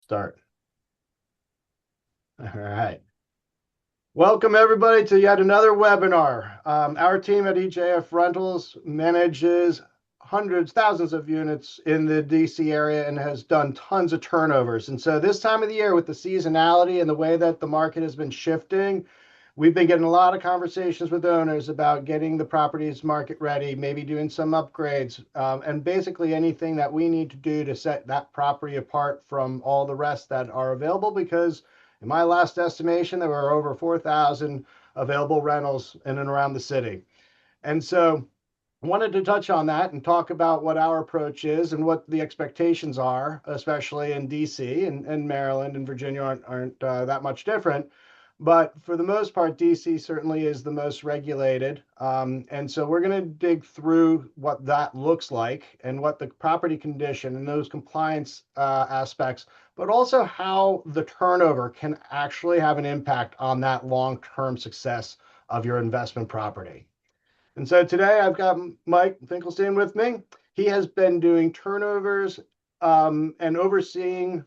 Start. All right. Welcome, everybody, to yet another webinar. Our team at EJF Rentals manages hundreds, thousands of units in the DC area and has done tons of turnovers. And so this time of the year, with the seasonality and the way that the market has been shifting, we've been getting a lot of conversations with owners about getting the properties market ready, maybe doing some upgrades, and basically anything that we need to do to set that property apart from all the rest that are available. Because in my last estimation, there were over 4,000 available rentals in and around the city. And so I wanted to touch on that and talk about what our approach is and what the expectations are, especially in DC and Maryland and Virginia aren't that much different. But for the most part, DC certainly is the most regulated. And so we're going to dig through what that looks like and what the property condition and those compliance aspects, but also how the turnover can actually have an impact on that long-term success of your investment property. And so today I've got Mike Finkelstein with me. He has been doing turnovers and overseeing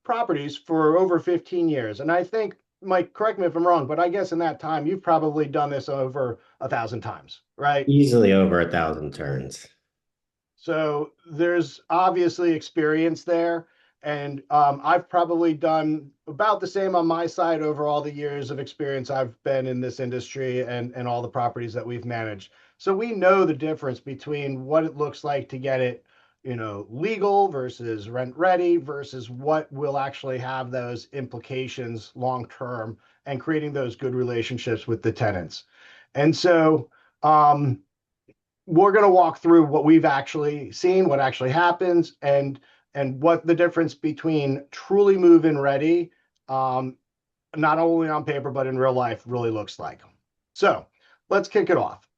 properties for over 15 years. And I think, Mike, correct me if I'm wrong, but I guess in that time, you've probably done this over 1,000 times, right? Easily over 1,000 turns. So there's obviously experience there. And I've probably done about the same on my side over all the years of experience I've been in this industry and all the properties that we've managed. So we know the difference between what it looks like to get it, legal versus rent ready versus what will actually have those implications long term and creating those good relationships with the tenants. And so we're going to walk through what we've actually seen, what actually happens, and what the difference between truly move-in ready, not only on paper but in real life, really looks like. So let's kick it off.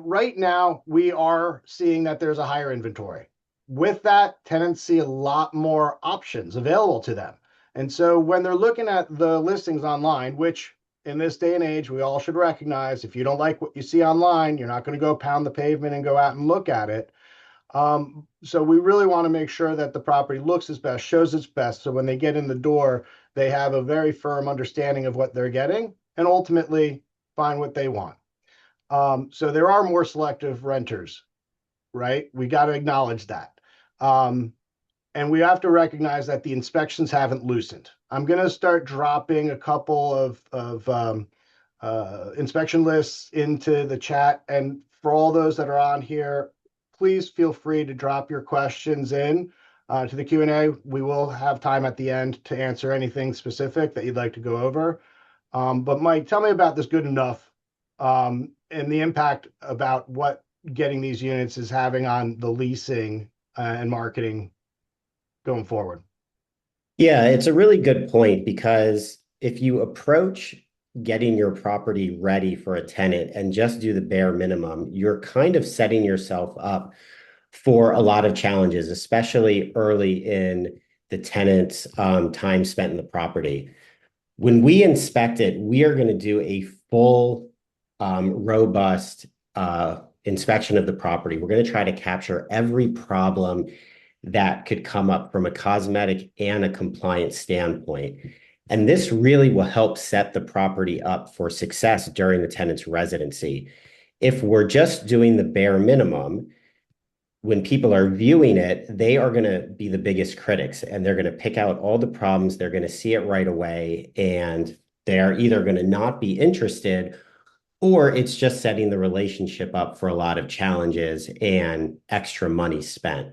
Right now we are seeing that there's a higher inventory. With that, tenants see a lot more options available to them. And so when they're looking at the listings online, which in this day and age, we all should recognize, if you don't like what you see online, you're not going to go pound the pavement and go out and look at it. So we really want to make sure that the property looks its best, shows its best. So when they get in the door, they have a very firm understanding of what they're getting and ultimately find what they want. So there are more selective renters, right? We got to acknowledge that. And we have to recognize that the inspections haven't loosened. I'm going to start dropping a couple of inspection lists into the chat. And for all those that are on here, please feel free to drop your questions in to the Q&A. We will have time at the end to answer anything specific that you'd like to go over. But Mike, tell me about this good enough and the impact about what getting these units is having on the leasing and marketing going forward. Yeah, it's a really good point because if you approach getting your property ready for a tenant and just do the bare minimum, you're kind of setting yourself up for a lot of challenges, especially early in the tenant's time spent in the property. When we inspect it, we are going to do a full, robust inspection of the property. We're going to try to capture every problem that could come up from a cosmetic and a compliance standpoint. And this really will help set the property up for success during the tenant's residency. If we're just doing the bare minimum, when people are viewing it, they are going to be the biggest critics and they're going to pick out all the problems. They're going to see it right away. And they're either going to not be interested or it's just setting the relationship up for a lot of challenges and extra money spent.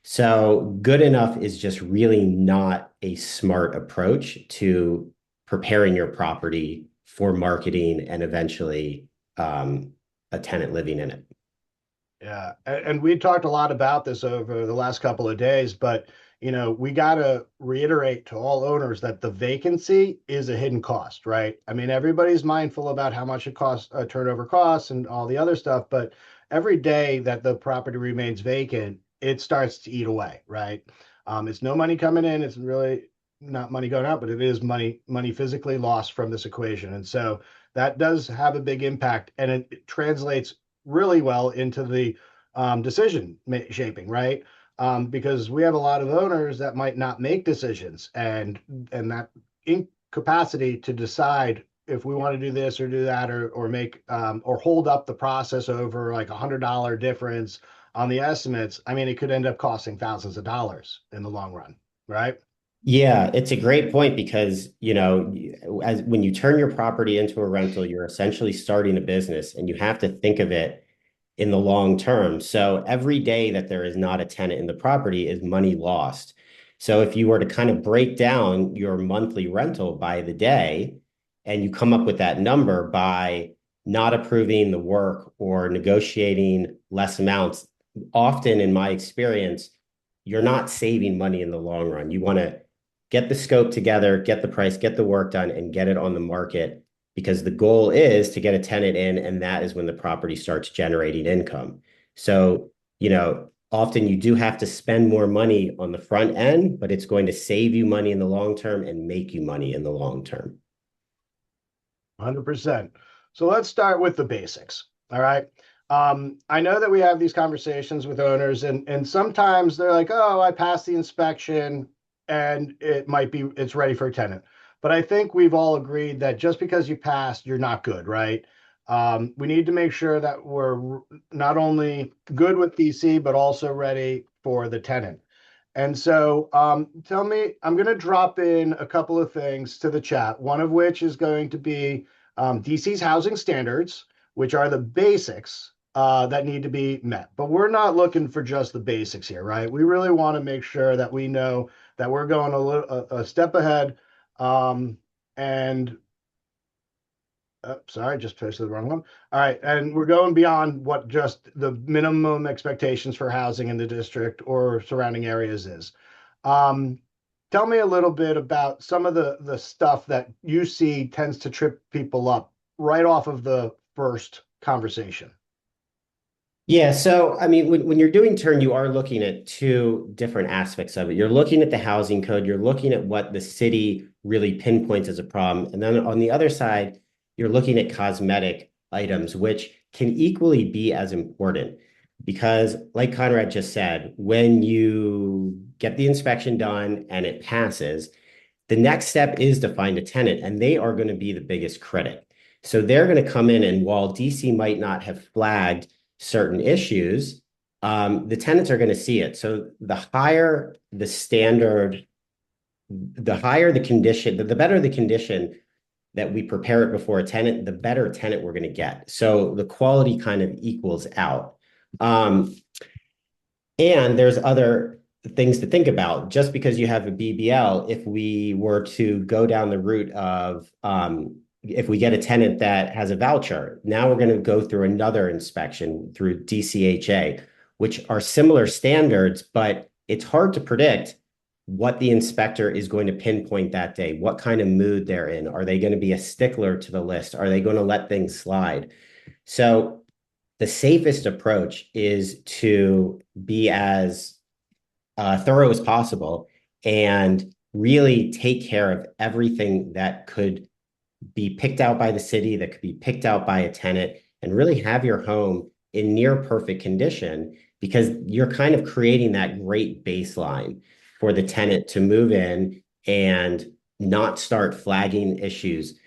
So good enough is just really not a smart approach to preparing your property for marketing and eventually a tenant living in it. Yeah, and we talked a lot about this over the last couple of days, but we got to reiterate to all owners that the vacancy is a hidden cost, right? I mean, everybody's mindful about how much it costs, turnover costs, and all the other stuff, but every day that the property remains vacant, it starts to eat away, right? It's no money coming in. It's really not money going out, but it is money physically lost from this equation, and so that does have a big impact, and it translates really well into the decision shaping, right? because we have a lot of owners that might not make decisions, and that incapacity to decide if we want to do this or do that, or make or hold up the process over like $100 difference on the estimates. I mean, it could end up costing thousands of dollars in the long run, right? Yeah, it's a great point because, as when you turn your property into a rental, you're essentially starting a business and you have to think of it in the long term. So every day that there is not a tenant in the property is money lost. So if you were to kind of break down your monthly rental by the day and you come up with that number by not approving the work or negotiating less amounts, often in my experience, you're not saving money in the long run. You want to get the scope together, get the price, get the work done, and get it on the market because the goal is to get a tenant in, and that is when the property starts generating income. So, often you do have to spend more money on the front end, but it's going to save you money in the long term and make you money in the long term. 100%. So let's start with the basics. All right. I know that we have these conversations with owners, and sometimes they're like, "Oh, I passed the inspection, and it's ready for a tenant." But I think we've all agreed that just because you passed, you're not good, right? We need to make sure that we're not only good with DC, but also ready for the tenant. And so, tell me, I'm going to drop in a couple of things to the chat, one of which is going to be DC's housing standards, which are the basics that need to be met. But we're not looking for just the basics here, right? We really want to make sure that we know that we're going a step ahead. And sorry, just posted the wrong one. All right, and we're going beyond what just the minimum expectations for housing in the district or surrounding areas is. Um, Tell me a little bit about some of the stuff that you see tends to trip people up right off of the first conversation. Yeah, so I mean, when you're doing turn, you are looking at two different aspects of it. You're looking at the housing code, you're looking at what the city really pinpoints as a problem. And then on the other side, you're looking at cosmetic items, which can equally be as important. Because, like Conrad just said, when you get the inspection done and it passes, the next step is to find a tenant, and they are going to be the biggest critic. So they're going to come in, and while DC might not have flagged certain issues, the tenants are going to see it. So the higher the standard, the higher the condition, the better the condition that we prepare it before a tenant, the better tenant we're going to get. So the quality kind of equals out. And there's other things to think about. Just because you have a BBL, if we were to go down the route of if we get a tenant that has a voucher, now we're going to go through another inspection through DCHA, which are similar standards, but it's hard to predict what the inspector is going to pinpoint that day, what kind of mood they're in. Are they going to be a stickler to the list? Are they going to let things slide? So the safest approach is to be as thorough as possible and really take care of everything that could be picked out by the city, that could be picked out by a tenant, and really have your home in near perfect condition because you're kind of creating that great baseline for the tenant to move in and not start flagging issues.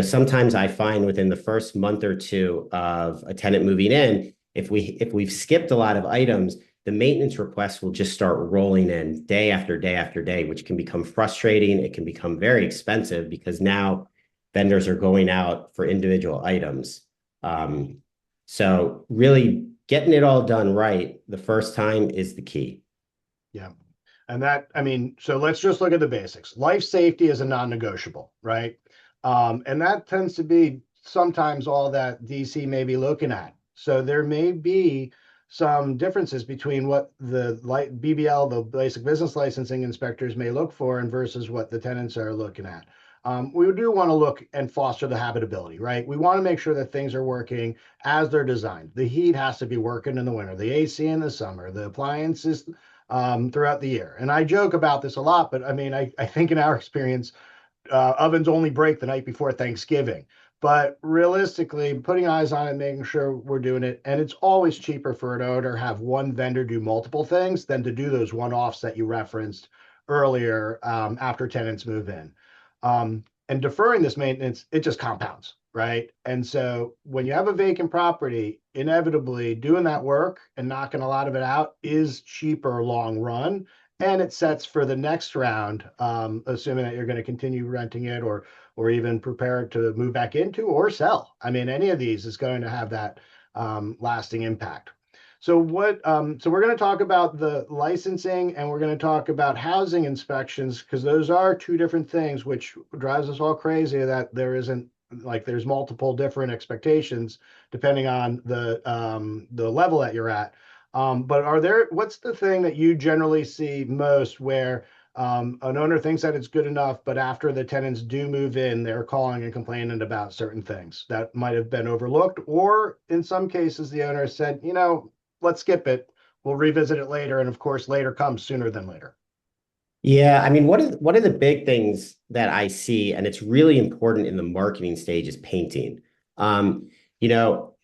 Sometimes I find within the first month or two of a tenant moving in, if we've skipped a lot of items, the maintenance requests will just start rolling in day after day after day, which can become frustrating. It can become very expensive because now vendors are going out for individual items. So really getting it all done right the first time is the key. Yeah. And that, I mean, so let's just look at the basics. Life safety is a non-negotiable, right? And that tends to be sometimes all that DC may be looking at. So there may be some differences between what the BBL, the basic business licensing inspectors may look for and versus what the tenants are looking at. We do want to look and foster the habitability, right? We want to make sure that things are working as they're designed. The heat has to be working in the winter, the AC in the summer, the appliances throughout the year. And I joke about this a lot, but I mean, I think in our experience, ovens only break the night before Thanksgiving. But realistically, putting eyes on it, making sure we're doing it, and it's always cheaper for an owner to have one vendor do multiple things than to do those one-offs that you referenced earlier after tenants move in. And deferring this maintenance, it just compounds, right? And so when you have a vacant property, inevitably doing that work and knocking a lot of it out is cheaper long run. And it sets for the next round, assuming that you're going to continue renting it or even prepare to move back into or sell. I mean, any of these is going to have that lasting impact. So we're going to talk about the licensing and we're going to talk about housing inspections because those are two different things, which drives us all crazy that there isn't like there's multiple different expectations depending on the level that you're at. But what's the thing that you generally see most where an owner thinks that it's good enough, but after the tenants do move in, they're calling and complaining about certain things that might have been overlooked, or in some cases, the owner said, let's skip it. We'll revisit it later. And of course, later comes sooner than later. Yeah, I mean, one of the big things that I see, and it's really important in the marketing stage, is painting.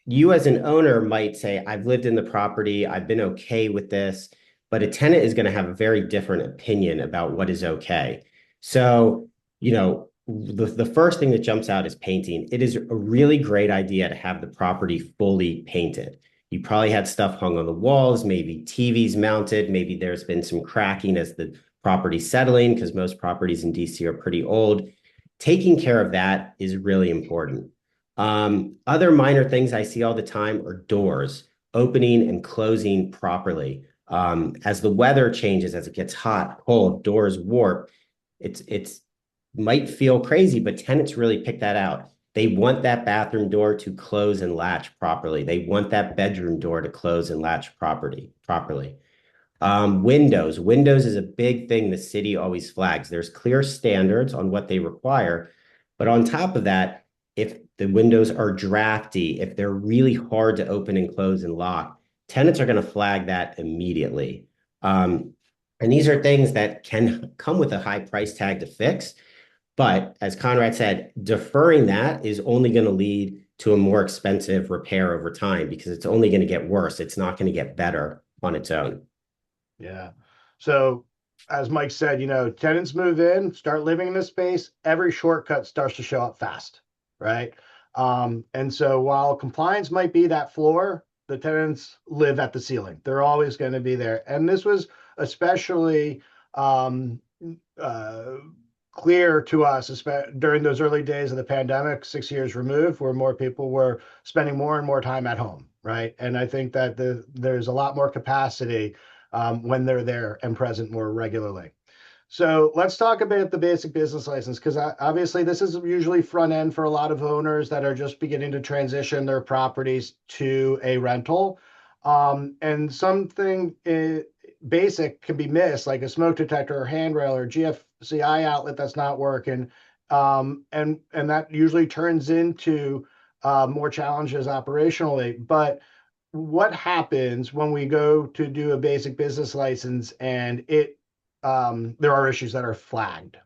You as an owner might say, I've lived in the property, I've been okay with this, but a tenant is going to have a very different opinion about what is okay. So, the first thing that jumps out is painting. It is a really great idea to have the property fully painted. You probably had stuff hung on the walls, maybe TVs mounted, maybe there's been some cracking as the property settling because most properties in DC are pretty old. Taking care of that is really important. Other minor things I see all the time are doors, opening and closing properly. As the weather changes, as it gets hot, cold, doors warp, it's might feel crazy, but tenants really pick that out. They want that bathroom door to close and latch properly. They want that bedroom door to close and latch properly. Windows is a big thing the city always flags. There's clear standards on what they require. But on top of that, if the windows are drafty, if they're really hard to open and close and lock, tenants are going to flag that immediately. And these are things that can come with a high price tag to fix. But as Conrad said, deferring that is only going to lead to a more expensive repair over time because it's only going to get worse. It's not going to get better on its own. Yeah. So as Mike said, tenants move in, start living in this space, every shortcut starts to show up fast, right? And so while compliance might be that floor, the tenants live at the ceiling. They're always going to be there. And this was especially um, uh, clear to us during those early days of the pandemic, 6 years removed, where more people were spending more and more time at home, right? And I think that there's a lot more capacity when they're there and present more regularly. So let's talk about the basic business license because obviously this is usually front end for a lot of owners that are just beginning to transition their properties to a rental. And something basic can be missed, like a smoke detector or handrail or GFCI outlet that's not working. And that usually turns into more challenges operationally. But what happens when we go to do a basic business license and there are issues that are flagged?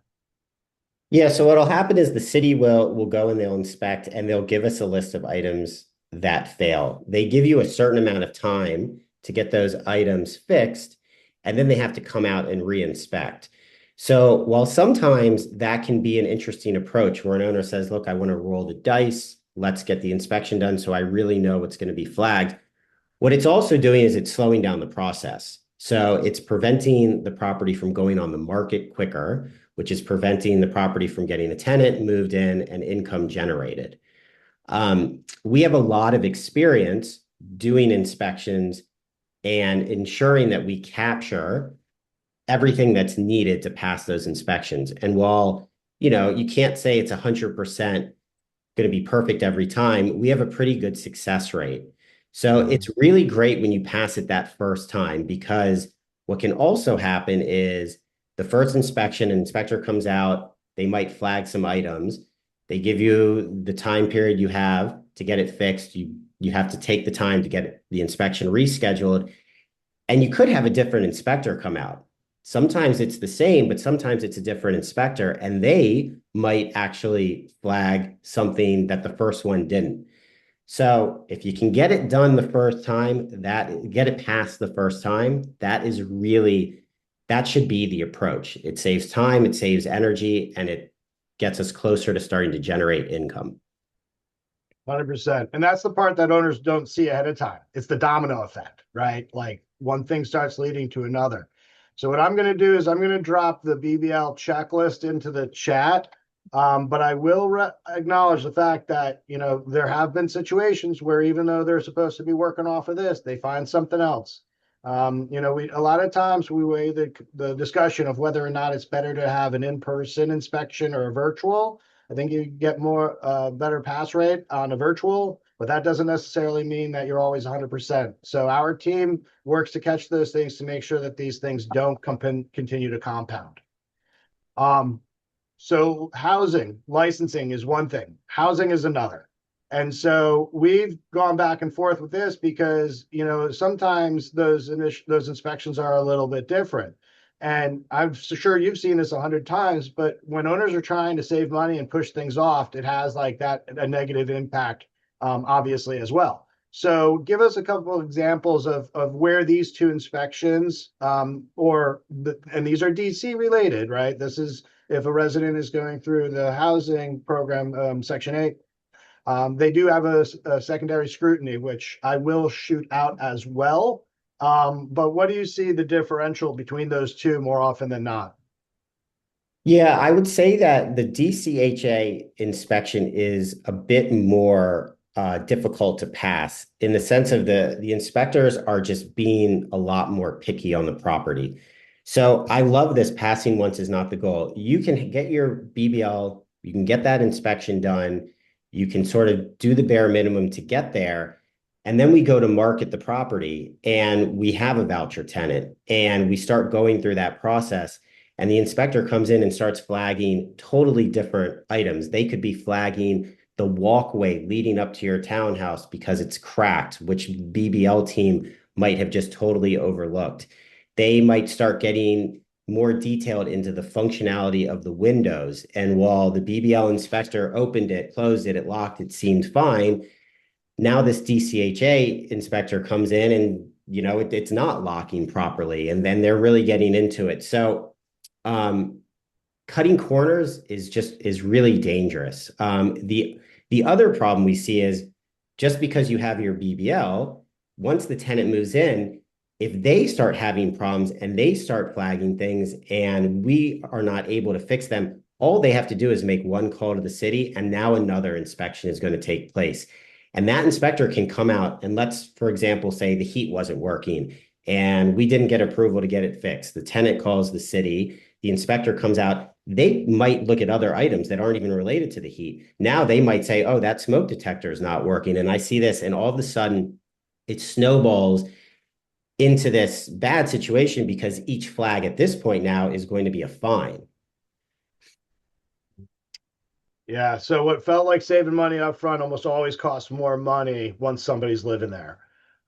Yeah, so what'll happen is the city will go and they'll inspect and they'll give us a list of items that fail. They give you a certain amount of time to get those items fixed, and then they have to come out and re-inspect. So while sometimes that can be an interesting approach where an owner says, look, I want to roll the dice, let's get the inspection done so I really know what's going to be flagged. What it's also doing is it's slowing down the process. So it's preventing the property from going on the market quicker, which is preventing the property from getting a tenant moved in and income generated. We have a lot of experience doing inspections and ensuring that we capture everything that's needed to pass those inspections. And while, you can't say it's 100% going to be perfect every time, we have a pretty good success rate. So it's really great when you pass it that first time because what can also happen is the first inspection, an inspector comes out, they might flag some items. They give you the time period you have to get it fixed. You have to take the time to get the inspection rescheduled. And you could have a different inspector come out. Sometimes it's the same, but sometimes it's a different inspector, and they might actually flag something that the first one didn't. So if you can get it done the first time, that get it past the first time, that should be the approach. It saves time, it saves energy, and it gets us closer to starting to generate income. 100%. And that's the part that owners don't see ahead of time. It's the domino effect, right? Like one thing starts leading to another. So what I'm going to do is I'm going to drop the BBL checklist into the chat. But I will acknowledge the fact that, there have been situations where even though they're supposed to be working off of this, they find something else. We a lot of times we weigh the discussion of whether or not it's better to have an in-person inspection or a virtual. I think you get more better pass rate on a virtual, but that doesn't necessarily mean that you're always 100%. So our team works to catch those things to make sure that these things don't continue to compound. Um, so housing licensing is one thing, housing is another. And so we've gone back and forth with this because, sometimes those inspections are a little bit different. And I'm sure you've seen this 100 times, but when owners are trying to save money and push things off, it has like that a negative impact, obviously as well. So give us a couple of examples of where these two inspections, and these are DC related, right? This is if a resident is going through the housing program, Section 8, they do have a secondary scrutiny, which I will shoot out as well. But what do you see the differential between those two more often than not? Yeah, I would say that the DCHA inspection is a bit more difficult to pass in the sense of the inspectors are just being a lot more picky on the property. So I love this passing once is not the goal. You can get your BBL, you can get that inspection done, you can sort of do the bare minimum to get there. And then we go to market the property and we have a voucher tenant and we start going through that process. And the inspector comes in and starts flagging totally different items. They could be flagging the walkway leading up to your townhouse because it's cracked, which BBL team might have just totally overlooked. They might start getting more detailed into the functionality of the windows. And while the BBL inspector opened it, closed it, it locked, it seemed fine. Now this DCHA inspector comes in and it's not locking properly. And then they're really getting into it. So um, cutting corners is really dangerous. The other problem we see is just because you have your BBL, once the tenant moves in, if they start having problems and they start flagging things and we are not able to fix them, all they have to do is make one call to the city and now another inspection is going to take place. And that inspector can come out and let's, for example, say the heat wasn't working and we didn't get approval to get it fixed. The tenant calls the city, the inspector comes out, they might look at other items that aren't even related to the heat. Now they might say, oh, that smoke detector is not working. And I see this, and all of a sudden it snowballs into this bad situation because each flag at this point now is going to be a fine. Yeah. So what felt like saving money up front almost always costs more money once somebody's living there.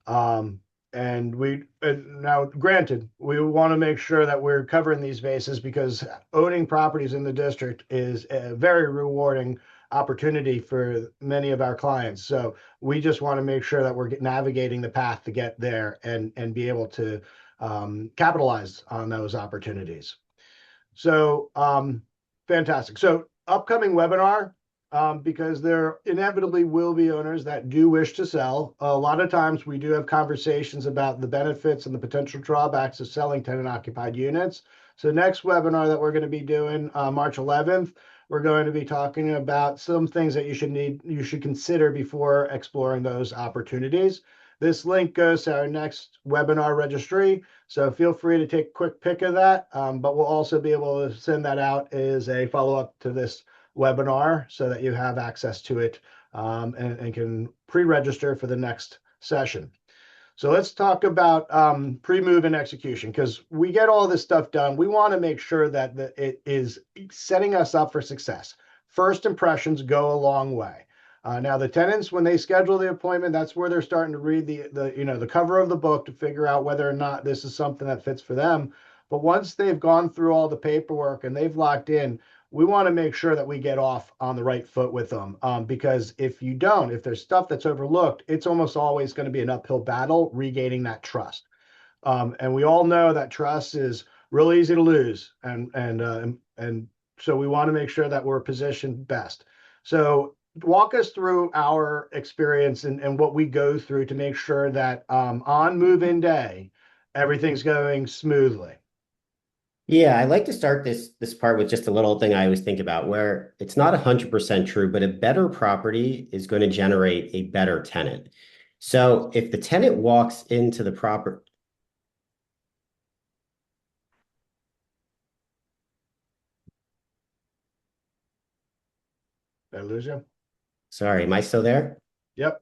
Um, and now, granted, we want to make sure that we're covering these bases because owning properties in the district is a very rewarding opportunity for many of our clients. So we just want to make sure that we're navigating the path to get there and be able to capitalize on those opportunities. So fantastic. So upcoming webinar, because there inevitably will be owners that do wish to sell. A lot of times we do have conversations about the benefits and the potential drawbacks of selling tenant occupied units. So next webinar that we're going to be doing March 11th, we're going to be talking about some things that you should consider before exploring those opportunities. This link goes to our next webinar registry. So feel free to take a quick pick of that, but we'll also be able to send that out as a follow-up to this webinar so that you have access to it and can pre-register for the next session. So let's talk about pre-move and execution because we get all this stuff done. We want to make sure that it is setting us up for success. First impressions go a long way. Now the tenants, when they schedule the appointment, that's where they're starting to read the cover of the book to figure out whether or not this is something that fits for them. But once they've gone through all the paperwork and they've locked in, we want to make sure that we get off on the right foot with them. Because if you don't, if there's stuff that's overlooked, it's almost always going to be an uphill battle regaining that trust. And we all know that trust is real easy to lose, and so we want to make sure that we're positioned best. So walk us through our experience and what we go through to make sure that on move-in day, everything's going smoothly. Yeah, I like to start this part with just a little thing I always think about where it's not 100% true, but a better property is going to generate a better tenant. So if the tenant walks into the property, Did I lose you? sorry, am I still there? Yep.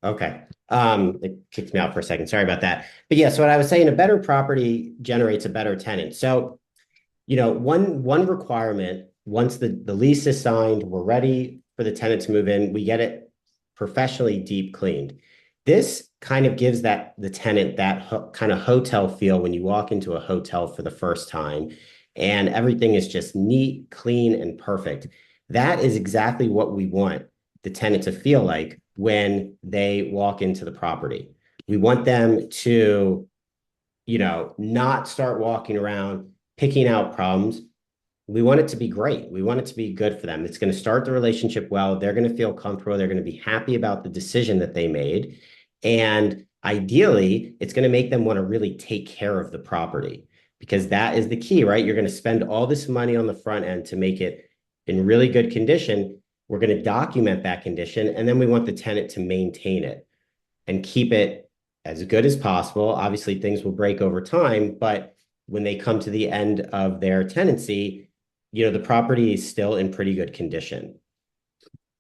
Okay. It kicked me out for a second. Sorry about that. But yeah, so what I was saying, a better property generates a better tenant. So one requirement, once the lease is signed, we're ready for the tenant to move in, we get it professionally deep cleaned. This kind of gives the tenant that kind of hotel feel when you walk into a hotel for the first time, and everything is just neat, clean, and perfect. That is exactly what we want the tenant to feel like when they walk into the property. We want them to not start walking around picking out problems. We want it to be great. We want it to be good for them. It's going to start the relationship well. They're going to feel comfortable. They're going to be happy about the decision that they made. And ideally, it's going to make them want to really take care of the property because that is the key, right? You're going to spend all this money on the front end to make it in really good condition. We're going to document that condition, and then we want the tenant to maintain it and keep it as good as possible. Obviously, things will break over time, but when they come to the end of their tenancy, the property is still in pretty good condition.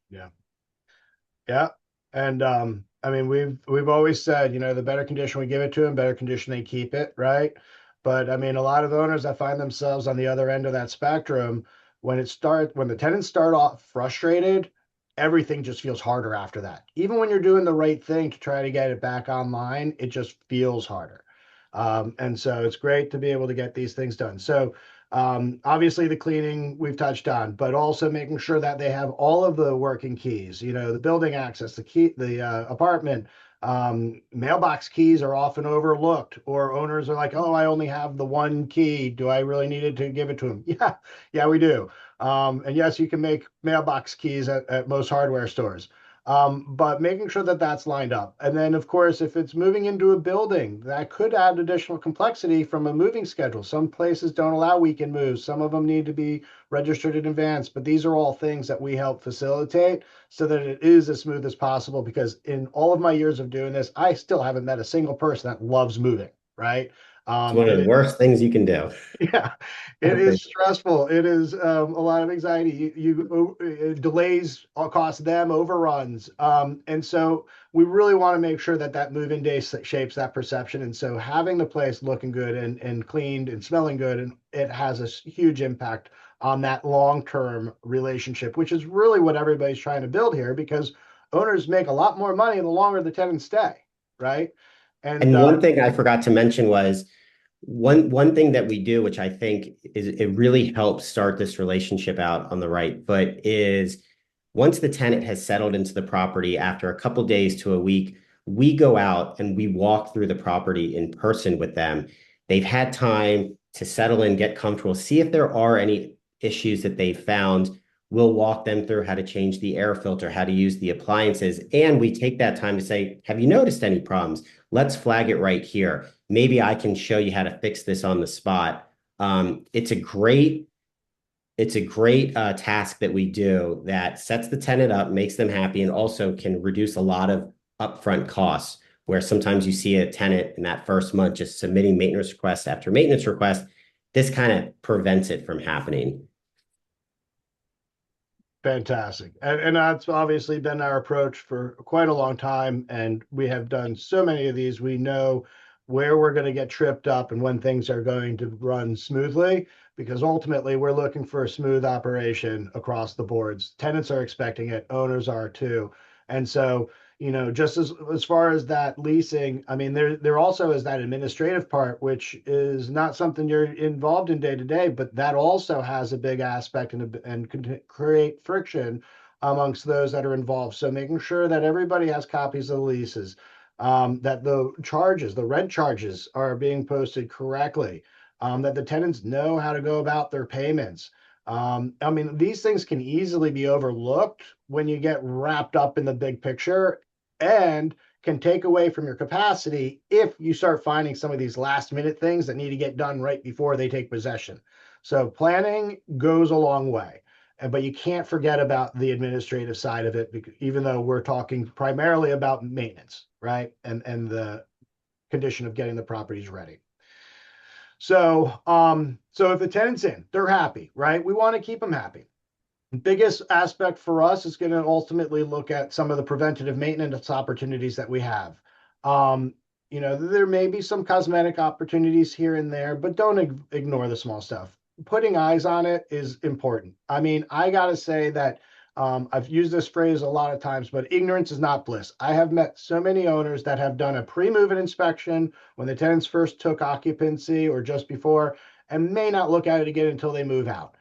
Yeah. Yeah. And I mean, we've always said, the better condition we give it to them, better condition they keep it, right? But I mean, a lot of owners that find themselves on the other end of that spectrum, when the tenants start off frustrated, everything just feels harder after that. Even when you're doing the right thing to try to get it back online, it just feels harder. And so it's great to be able to get these things done. So obviously, the cleaning we've touched on, but also making sure that they have all of the working keys, the building access, the key, the apartment. Mailbox keys are often overlooked, or owners are like, oh, I only have the one key. Do I really need it to give it to them? Yeah, yeah, we do. And yes, you can make mailbox keys at most hardware stores. But making sure that that's lined up. And then, of course, if it's moving into a building, that could add additional complexity from a moving schedule. Some places don't allow weekend moves. Some of them need to be registered in advance. But these are all things that we help facilitate so that it is as smooth as possible. Because in all of my years of doing this, I still haven't met a single person that loves moving, right? It's one of the It worst things you can do. Yeah, it is stressful. It is a lot of anxiety. Delays cost them overruns, and so we really want to make sure that that move-in day shapes that perception. And so having the place looking good and cleaned and smelling good, and it has a huge impact on that long-term relationship, which is really what everybody's trying to build here. Because owners make a lot more money the longer the tenants stay, right? And And one thing I forgot to mention was one thing that we do, which I think is it really helps start this relationship out on the right foot, is once the tenant has settled into the property after a couple days to a week, we go out and we walk through the property in person with them. They've had time to settle in, get comfortable, see if there are any issues that they've found. We'll walk them through how to change the air filter, how to use the appliances, and we take that time to say, have you noticed any problems? Let's flag it right here. Maybe I can show you how to fix this on the spot. It's a great task that we do that sets the tenant up, makes them happy, and also can reduce a lot of upfront costs. Where sometimes you see a tenant in that first month just submitting maintenance request after maintenance request. This kind of prevents it from happening. Fantastic. And that's obviously been our approach for quite a long time. And we have done so many of these. We know where we're going to get tripped up and when things are going to run smoothly, because ultimately we're looking for a smooth operation across the boards. Tenants are expecting it, owners are too. And so, just as far as that leasing, I mean, there also is that administrative part, which is not something you're involved in day to day, but that also has a big aspect and can create friction amongst those that are involved. So making sure that everybody has copies of the leases, that the rent charges are being posted correctly, that the tenants know how to go about their payments. I mean, these things can easily be overlooked when you get wrapped up in the big picture and can take away from your capacity if you start finding some of these last minute things that need to get done right before they take possession. So planning goes a long way. But you can't forget about the administrative side of it, even though we're talking primarily about maintenance, right? And the condition of getting the properties ready. So if the tenant's in, they're happy, right? We want to keep them happy. Biggest aspect for us is going to ultimately look at some of the preventative maintenance opportunities that we have. Um, there may be some cosmetic opportunities here and there, but don't ignore the small stuff. Putting eyes on it is important. I mean, I got to say that I've used this phrase a lot of times, but ignorance is not bliss. I have met so many owners that have done a pre-move-in inspection when the tenants first took occupancy or just before, and may not look at it again until they move out.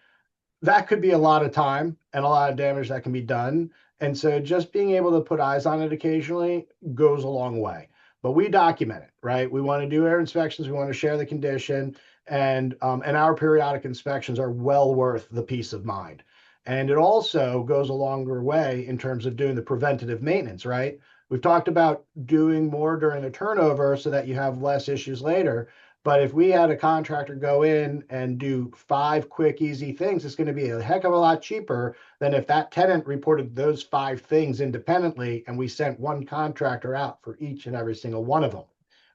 That could be a lot of time and a lot of damage that can be done. And so just being able to put eyes on it occasionally goes a long way. But we document it, right? We want to do air inspections. We want to share the condition, and our periodic inspections are well worth the peace of mind. And it also goes a longer way in terms of doing the preventative maintenance, right? We've talked about doing more during the turnover so that you have less issues later. But if we had a contractor go in and do 5 quick, easy things, it's going to be a heck of a lot cheaper than if that tenant reported those 5 things independently and we sent one contractor out for each and every single one of them,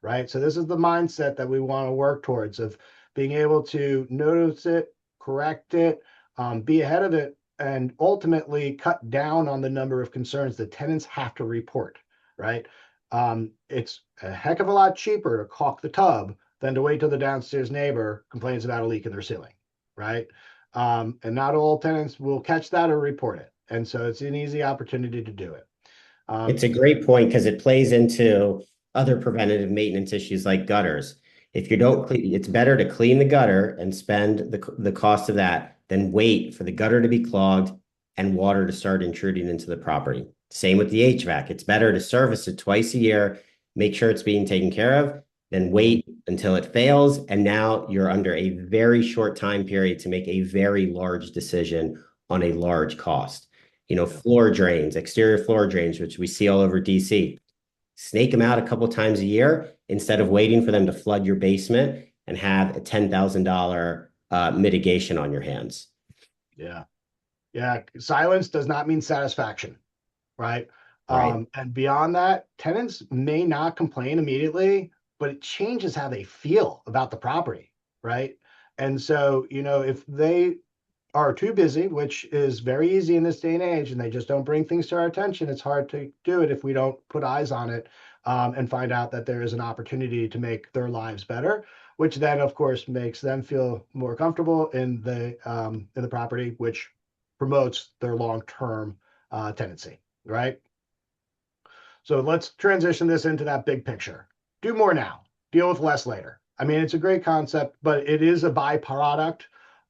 right? So this is the mindset that we want to work towards, of being able to notice it, correct it, be ahead of it, and ultimately cut down on the number of concerns the tenants have to report, right? It's a heck of a lot cheaper to caulk the tub than to wait till the downstairs neighbor complains about a leak in their ceiling, right? And not all tenants will catch that or report it. And so it's an easy opportunity to do it. It's a great point because it plays into other preventative maintenance issues like gutters. If you don't clean, it's better to clean the gutter and spend the cost of that than wait for the gutter to be clogged and water to start intruding into the property. Same with the HVAC. It's better to service it twice a year, make sure it's being taken care of, than wait until it fails. And now you're under a very short time period to make a very large decision on a large cost. Floor drains, exterior floor drains, which we see all over DC. Snake them out a couple times a year instead of waiting for them to flood your basement and have a $10,000 mitigation on your hands. Yeah. Yeah. Silence does not mean satisfaction, right? Right. And beyond that, tenants may not complain immediately, but it changes how they feel about the property, right? And so, if they are too busy, which is very easy in this day and age, and they just don't bring things to our attention, it's hard to do it if we don't put eyes on it, and find out that there is an opportunity to make their lives better, which then, of course, makes them feel more comfortable in the property, which promotes their long-term tenancy, right? So let's transition this into that big picture. Do more now, deal with less later. I mean, it's a great concept, but it is a byproduct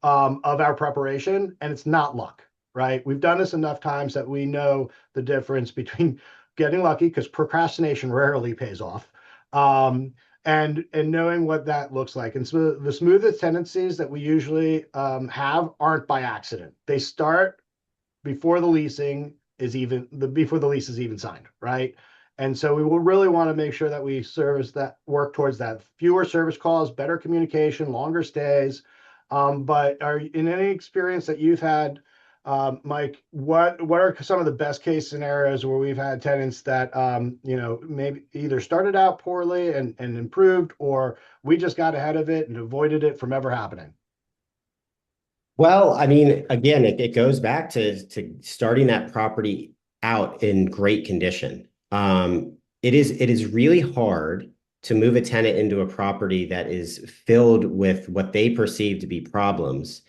of our preparation, and it's not luck, right? We've done this enough times that we know the difference between getting lucky, because procrastination rarely pays off, and knowing what that looks like. And so the smoothest tendencies that we usually have aren't by accident. They start before the before the lease is even signed, right? And so we will really want to make sure that we work towards that. Fewer service calls, better communication, longer stays. But are in any experience that you've had, Mike, what are some of the best case scenarios where we've had tenants that maybe either started out poorly and improved, or we just got ahead of it and avoided it from ever happening? Well, I mean, again, it goes back to starting that property out in great condition. It is really hard to move a tenant into a property that is filled with what they perceive to be problems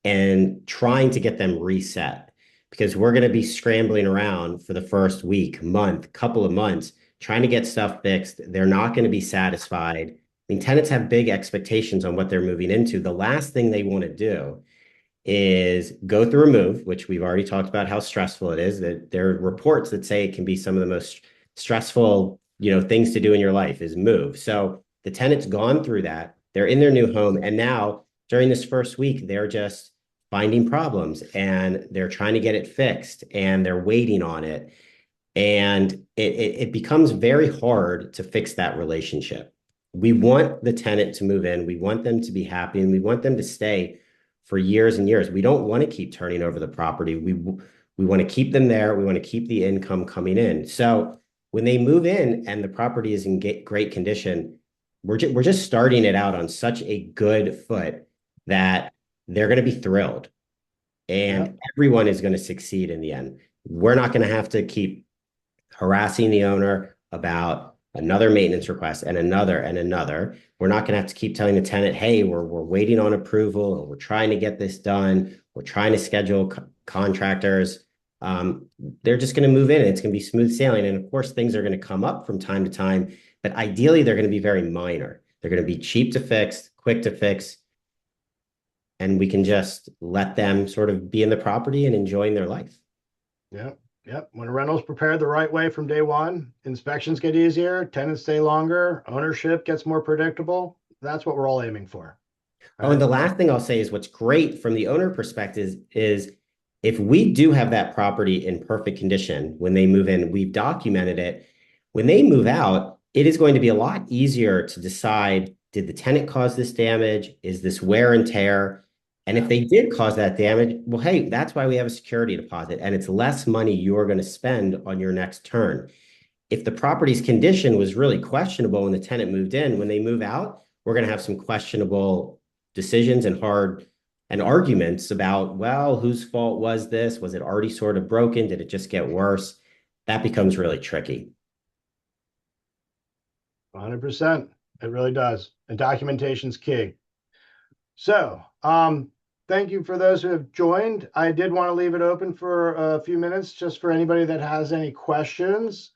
and trying to get them reset. because we're going to be scrambling around for the first week, month, couple of months, trying to get stuff fixed. They're not going to be satisfied. I mean, tenants have big expectations on what they're moving into. The last thing they want to do is go through a move, which we've already talked about how stressful it is. That there are reports that say it can be some of the most stressful, things to do in your life is move. So the tenant's gone through that. They're in their new home, and now during this first week, they're just finding problems and they're trying to get it fixed and they're waiting on it. And it becomes very hard to fix that relationship. We want the tenant to move in, we want them to be happy, and we want them to stay for years and years. We don't want to keep turning over the property. We want to keep them there. We want to keep the income coming in. So when they move in and the property is in great condition, we're just starting it out on such a good foot that they're going to be thrilled Yeah. and everyone is going to succeed in the end. We're not going to have to keep harassing the owner about another maintenance request and another and another. We're not going to have to keep telling the tenant, hey, we're waiting on approval and we're trying to get this done. We're trying to schedule contractors. They're just going to move in and it's going to be smooth sailing. And of course, things are going to come up from time to time, but ideally, they're going to be very minor. They're going to be cheap to fix, quick to fix, and we can just let them sort of be in the property and enjoying their life. Yep. Yep. When a rental's prepared the right way from day one, inspections get easier, tenants stay longer, ownership gets more predictable. That's what we're all aiming for. Oh, and Right. the last thing I'll say is what's great from the owner perspective is if we do have that property in perfect condition when they move in, we've documented it. When they move out, it is going to be a lot easier to decide, did the tenant cause this damage? Is this wear and tear? And if Yeah. they did cause that damage, well, hey, that's why we have a security deposit, and it's less money you're going to spend on your next turn. If the property's condition was really questionable when the tenant moved in, when they move out, we're going to have some questionable decisions and hard and arguments about, well, whose fault was this? Was it already sort of broken? Did it just get worse? That becomes really tricky. 100%. It really does. And documentation's key. So, thank you for those who have joined. I did want to leave it open for a few minutes just for anybody that has any questions.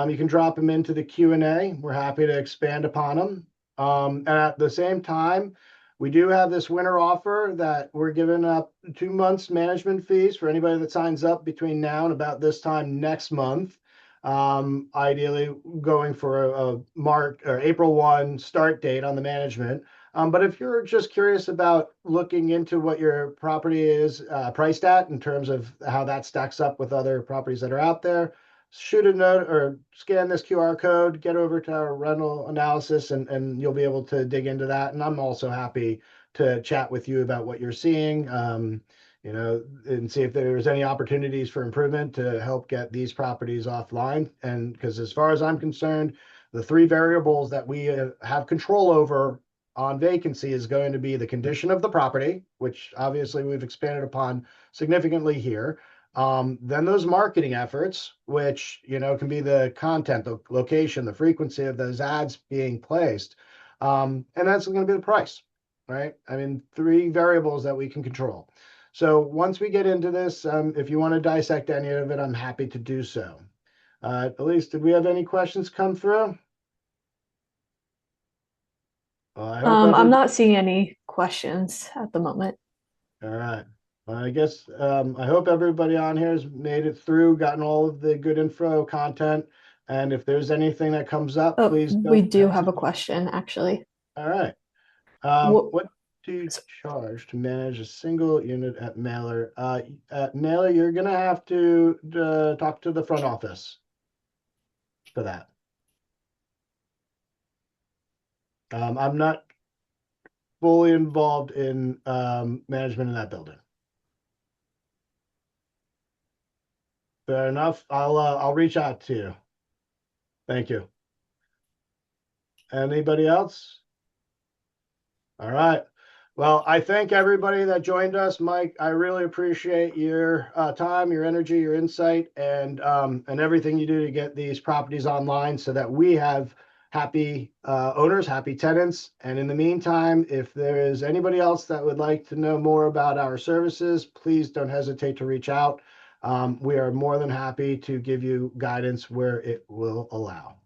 You can drop them into the Q&A. We're happy to expand upon them. And at the same time, we do have this winter offer that we're giving up 2 months management fees for anybody that signs up between now and about this time next month. Ideally going for a March or April 1 start date on the management. But if you're just curious about looking into what your property is priced at in terms of how that stacks up with other properties that are out there, shoot a note or scan this QR code, get over to our rental analysis, and you'll be able to dig into that. And I'm also happy to chat with you about what you're seeing, and see if there's any opportunities for improvement to help get these properties offline. And because as far as I'm concerned, the three variables that we have control over on vacancy is going to be the condition of the property, which obviously we've expanded upon significantly here. Then those marketing efforts, which can be the content, the location, the frequency of those ads being placed, and that's going to be the price, right? I mean, three variables that we can control. So once we get into this, if you want to dissect any of it, I'm happy to do so. Elise, did we have any questions come through? I hope I'm everybody. not seeing any questions at the moment. All right. Well, I guess I hope everybody on here has made it through, gotten all of the good info, content, and if there's anything that comes up, Oh, please we don't do have a hesitate. question actually. All right. What, What do you charge to manage a single unit at Mailer? At Mailer, you're gonna have to talk to the front office for that. I'm not fully involved in management in that building. Fair enough. I'll reach out to you. Thank you. Anybody else? All right. Well, I thank everybody that joined us, Mike. I really appreciate your time, your energy, your insight, and everything you do to get these properties online so that we have happy owners, happy tenants. And in the meantime, if there is anybody else that would like to know more about our services, please don't hesitate to reach out. we are more than happy to give you guidance where it will allow.